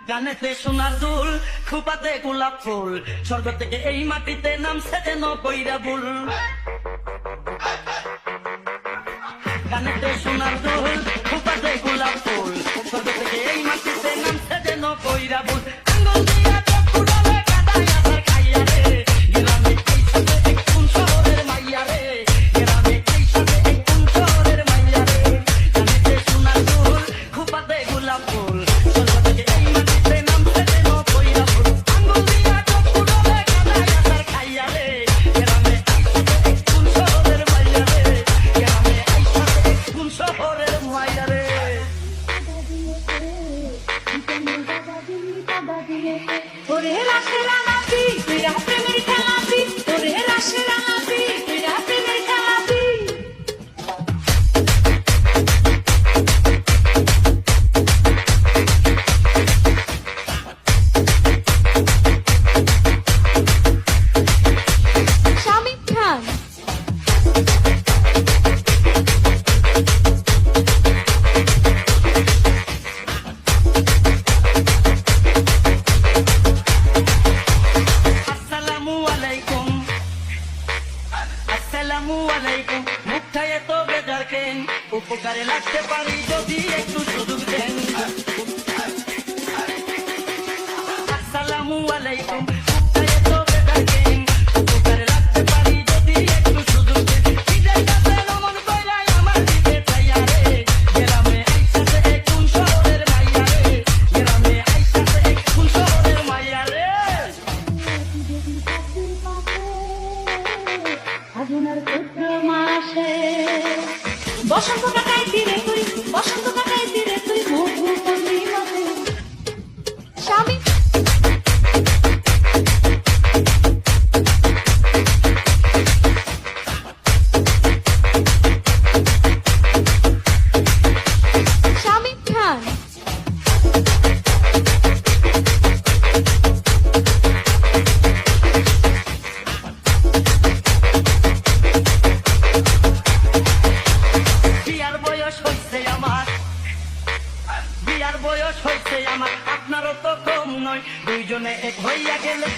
গানেতে সোনার দুল, খোপাতে গোলাপ ফুল, স্বর্গ থেকে এই মাটিতে নামছে যেন কইরা ভুল। গানেতে সোনার দুল, খোপাতে গোলাপ ফুল, স্বর্গ থেকে এই মাটিতে নামছে যেন কইরা ভুল। আঙ্গুল দিয়া চোখ ফুলালে কাদায় আছাড় খাইয়া রে, গ্রামে এই সাথে এক কোন শহরের মাইয়া রে, গ্রামে এই সাথে এক কোন শহরের মাইয়া রে। গানেতে সোনার দুল, খোপাতে গোলাপ ফুল, স্বর্গ থেকে এই মাটিতে নামছে যেন কইরা ভুল। আঙ্গুল দিয়া চোখ ফুলালে কাদায় আছাড় খাইয়া রে, গ্রামে এই সাথে এক কোন শহরের মাইয়া রে, গ্রামে এই সাথে এক কোন শহরের মাইয়া রে। ওরে রাশের আনাবি তুই প্রেমের খেলাবি, ওরে রাশের আনাবি তুই প্রেমের খেলাবি। শামিম খান আসসালামু আলাইকুম, আসসালামু আলাইকুম। মুখটা এত বেজার কেন, উপকারে লাগতে পারি যদি একটু সুযোগ দেন। আসসালামু আলাইকুম, মুখটা এত বেজার কেন, উপকারে লাগতে পারি যদি একটু সুযোগ দেন। ঈদের কাছে নমন কইরাই আমার দিতে চাইয়া রে, গ্রামে আইসাছে এক কোন শহরের মাইয়া রে, গ্রামে আইসাছে এক কোন শহরের মাইয়া রে। ফাগুনের চৈত্র মাসে বসন্ত কাটাইতি রে তুই, বসন্ত কাটাইতি রে তুই মধু পূর্ণিমাতে। শামিম শামিম খান বিয়ার বয়স হইছে আমার, বিয়ার বয়স হইছে আমার, আপনারও তো কম নয়। দুইজনে এক হইয়া গেলে